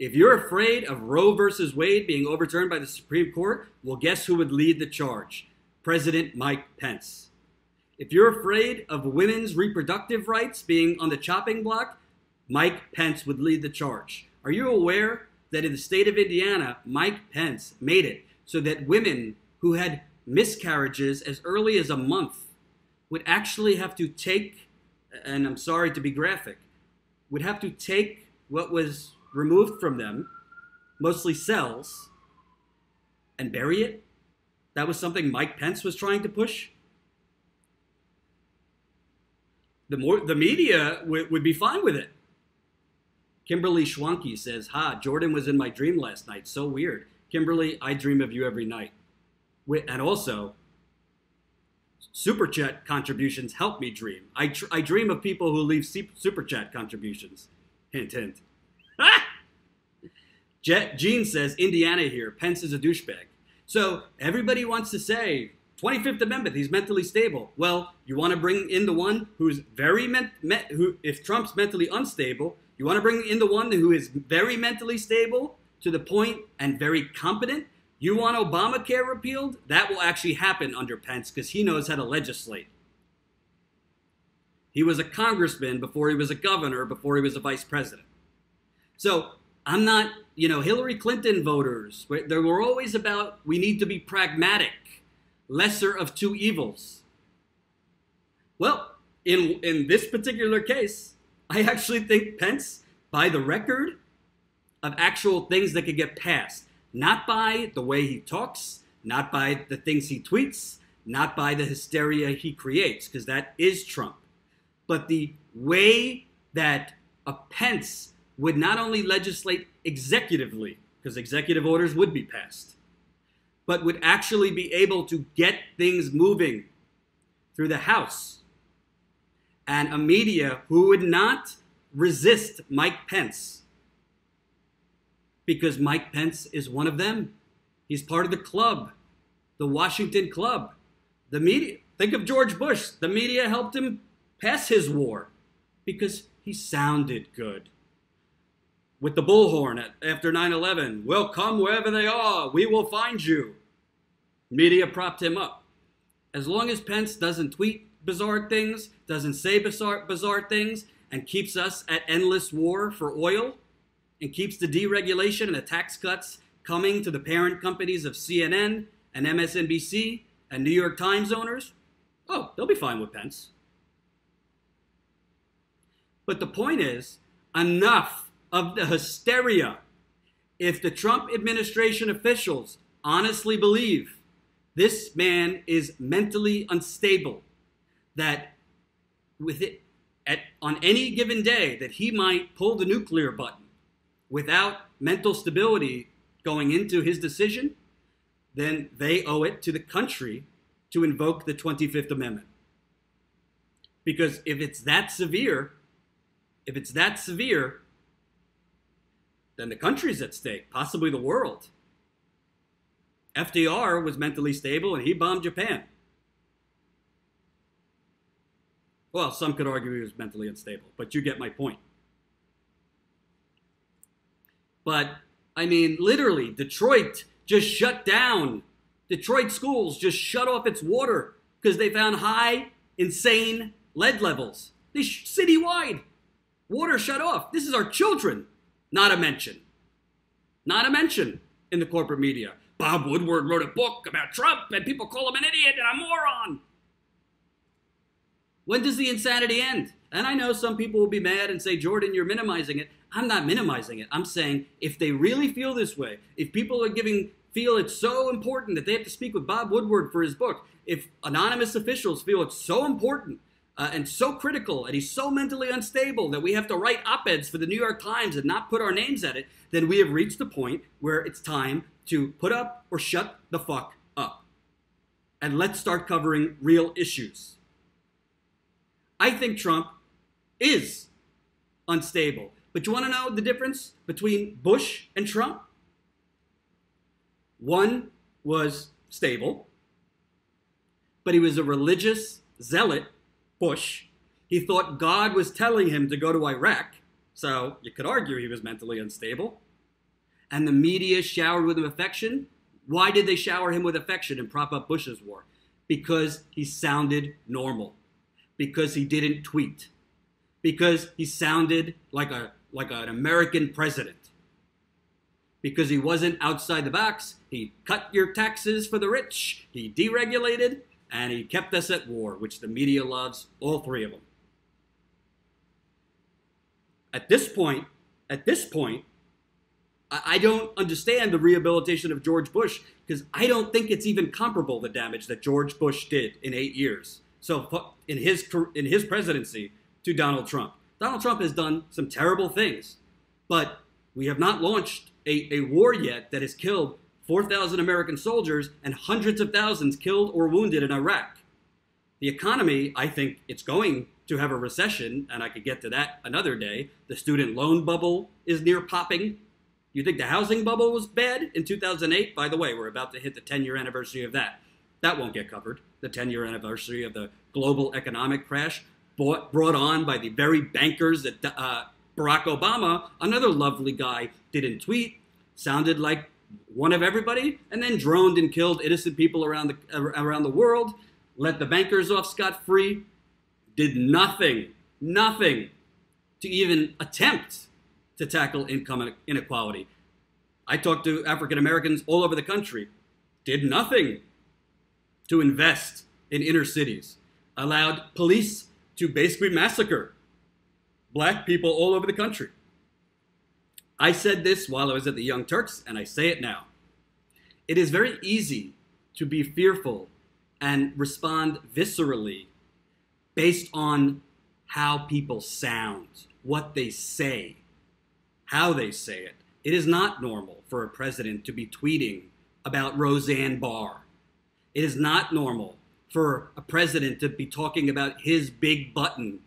If you're afraid of Roe versus Wade being overturned by the Supreme Court, well, guess who would lead the charge? President Mike Pence. If you're afraid of women's reproductive rights being on the chopping block, Mike Pence would lead the charge. Are you aware that in the state of Indiana, Mike Pence made it so that women who had miscarriages as early as a month would actually have to take, and I'm sorry to be graphic, would have to take what was removed from them, mostly cells, and bury it? That was something Mike Pence was trying to push? The media would be fine with it. Kimberly Schwanke says, Jordan was in my dream last night. So weird. Kimberly, I dream of you every night. And also, Super Chat contributions help me dream. I dream of people who leave Super Chat contributions. Hint, hint. Gene says, Indiana here. Pence is a douchebag. So everybody wants to say, 25th Amendment, he's mentally stable. Well, you want to bring in the one who's if Trump's mentally unstable, you want to bring in the one who is very mentally stable to the point and very competent? You want Obamacare repealed? That will actually happen under Pence because he knows how to legislate. He was a congressman before he was a governor, before he was a vice president. So I'm not, Hillary Clinton voters, they were always about, we need to be pragmatic, lesser of two evils. Well, in this particular case, I actually think Pence, by the record of actual things that could get passed, not by the way he talks, not by the things he tweets, not by the hysteria he creates, because that is Trump, but the way that a Pence would not only legislate executively, because executive orders would be passed, but would actually be able to get things moving through the House, and a media who would not resist Mike Pence, because Mike Pence is one of them. He's part of the club, the Washington club. The media, think of George Bush. The media helped him pass his war because he sounded good. With the bullhorn after 9/11, we'll come wherever they are. We will find you. Media propped him up. As long as Pence doesn't tweet bizarre things, doesn't say bizarre things, and keeps us at endless war for oil, and keeps the deregulation and the tax cuts coming to the parent companies of CNN and MSNBC and New York Times owners, they'll be fine with Pence. But the point is, enough of the hysteria. If the Trump administration officials honestly believe this man is mentally unstable, that on any given day that he might pull the nuclear button without mental stability going into his decision, then they owe it to the country to invoke the 25th Amendment. Because if it's that severe, then the country's at stake, possibly the world. FDR was mentally stable and he bombed Japan. Well, some could argue he was mentally unstable, but you get my point. But, literally, Detroit just shut down. Detroit schools just shut off its water because they found high, insane lead levels. Citywide. Water shut off. This is our children. Not a mention. Not a mention in the corporate media. Bob Woodward wrote a book about Trump and people call him an idiot and a moron. When does the insanity end? And I know some people will be mad and say, Jordan, you're minimizing it. I'm not minimizing it. I'm saying if they really feel this way, if people are feel it's so important that they have to speak with Bob Woodward for his book, if anonymous officials feel it's so important and so critical and he's so mentally unstable that we have to write op-eds for the New York Times and not put our names at it, then we have reached the point where it's time to put up or shut the fuck up. And let's start covering real issues. I think Trump is unstable. But you want to know the difference between Bush and Trump? One was stable, but he was a religious zealot, Bush. He thought God was telling him to go to Iraq, so you could argue he was mentally unstable. and the media showered with him affection. Why did they shower him with affection and prop up Bush's war? Because he sounded normal. Because he didn't tweet. Because he sounded like an American president. Because he wasn't outside the box. He cut your taxes for the rich. He deregulated. And he kept us at war, which the media loves, all three of them. At this point, I don't understand the rehabilitation of George Bush, because I don't think it's even comparable, the damage that George Bush did in 8 years. So in his presidency to Donald Trump. Donald Trump has done some terrible things, but we have not launched a war yet that has killed 4,000 American soldiers and hundreds of thousands killed or wounded in Iraq. The economy, I think it's going to have a recession, and I could get to that another day. The student loan bubble is near popping. You think the housing bubble was bad in 2008? By the way, we're about to hit the 10-year anniversary of that. That won't get covered. The 10-year anniversary of the global economic crash brought on by the very bankers that Barack Obama, another lovely guy, didn't tweet, sounded like one of everybody, and then droned and killed innocent people around the world, let the bankers off scot-free, did nothing to even attempt to tackle income inequality. I talked to African Americans all over the country, did nothing to invest in inner cities, allowed police to basically massacre black people all over the country. I said this while I was at the Young Turks, and I say it now. It is very easy to be fearful and respond viscerally based on how people sound, what they say, how they say it. It is not normal for a president to be tweeting about Roseanne Barr. It is not normal for a president to be talking about his big button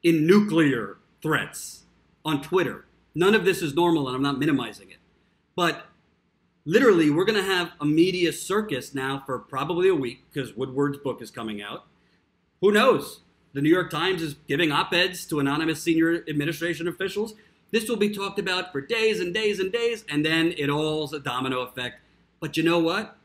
in nuclear threats on Twitter. None of this is normal, and I'm not minimizing it. But literally, we're going to have a media circus now for probably a week, because Woodward's book is coming out. Who knows? The New York Times is giving op-eds to anonymous senior administration officials. This will be talked about for days and days and days, and then it all's a domino effect. But you know what?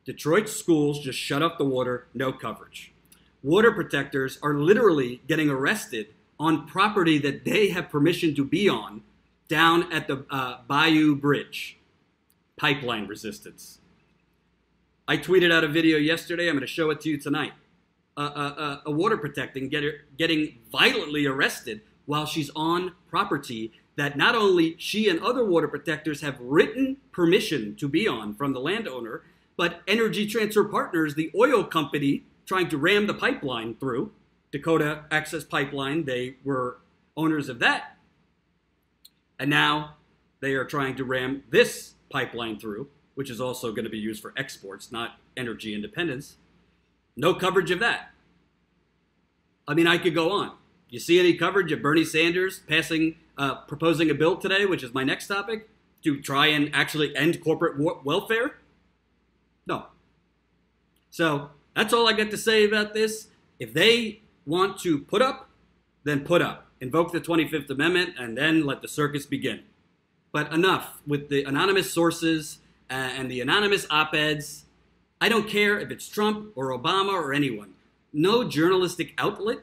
Detroit schools just shut off the water, no coverage. Water protectors are literally getting arrested on property that they have permission to be on, down at the Bayou Bridge, pipeline resistance. I tweeted out a video yesterday. I'm going to show it to you tonight. A water protecting getting violently arrested while she's on property that not only she and other water protectors have written permission to be on from the landowner, but Energy Transfer Partners, the oil company trying to ram the pipeline through, Dakota Access Pipeline, they were owners of that. And now they are trying to ram this pipeline through, which is also going to be used for exports, not energy independence. No coverage of that. I mean, I could go on. You see any coverage of Bernie Sanders proposing a bill today, which is my next topic, to try and actually end corporate welfare? No. So that's all I got to say about this. If they want to put up, then put up. Invoke the 25th Amendment, and then let the circus begin. But enough with the anonymous sources and the anonymous op-eds. I don't care if it's Trump or Obama or anyone. No journalistic outlet,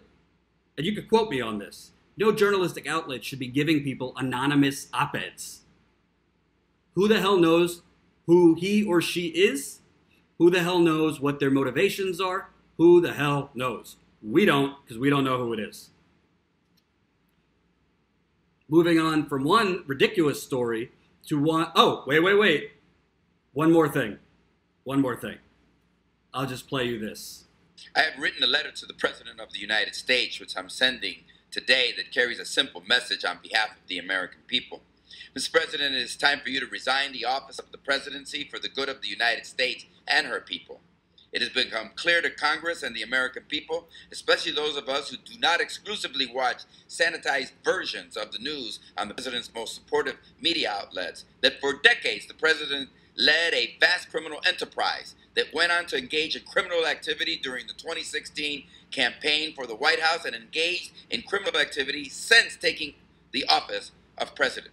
and you could quote me on this, no journalistic outlet should be giving people anonymous op-eds. Who the hell knows who he or she is? Who the hell knows what their motivations are? Who the hell knows? We don't, because we don't know who it is. Moving on from one ridiculous story to one, oh, wait. One more thing. I'll just play you this. I have written a letter to the President of the United States, which I'm sending today, that carries a simple message on behalf of the American people. Mr. President, it is time for you to resign the office of the presidency for the good of the United States and her people. It has become clear to Congress and the American people, especially those of us who do not exclusively watch sanitized versions of the news on the president's most supportive media outlets, that for decades the president led a vast criminal enterprise that went on to engage in criminal activity during the 2016 campaign for the White House and engaged in criminal activity since taking the office of president.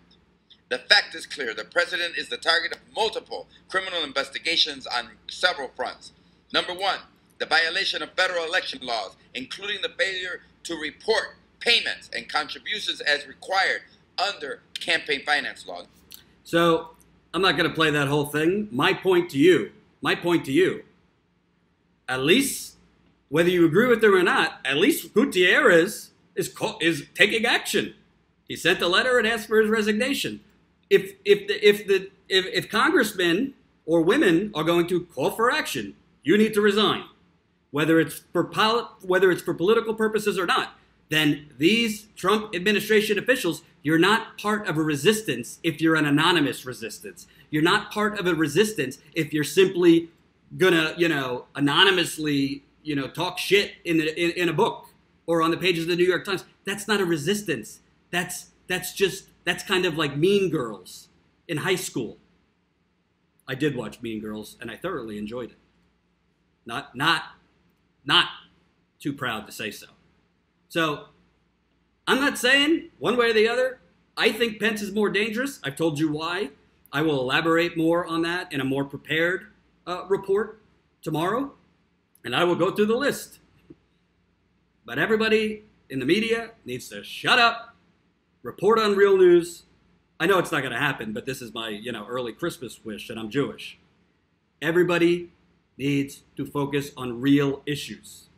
The fact is clear. The president is the target of multiple criminal investigations on several fronts. Number one, the violation of federal election laws, including the failure to report payments and contributions as required under campaign finance law. So I'm not going to play that whole thing. My point to you, at least whether you agree with it or not, at least Gutierrez is taking action. He sent a letter and asked for his resignation. If congressmen or women are going to call for action, you need to resign, whether it's for political purposes or not. Then these Trump administration officials, you're not part of a resistance if you're an anonymous resistance. You're not part of a resistance if you're simply gonna, anonymously, talk shit in a book or on the pages of the New York Times. That's not a resistance. That's kind of like Mean Girls in high school. I did watch Mean Girls and I thoroughly enjoyed it. Not too proud to say so. So I'm not saying one way or the other. I think Pence is more dangerous. I've told you why. I will elaborate more on that in a more prepared report tomorrow. And I will go through the list. But everybody in the media needs to shut up, report on real news. I know it's not going to happen, but this is my, early Christmas wish, and I'm Jewish. Everybody needs to focus on real issues.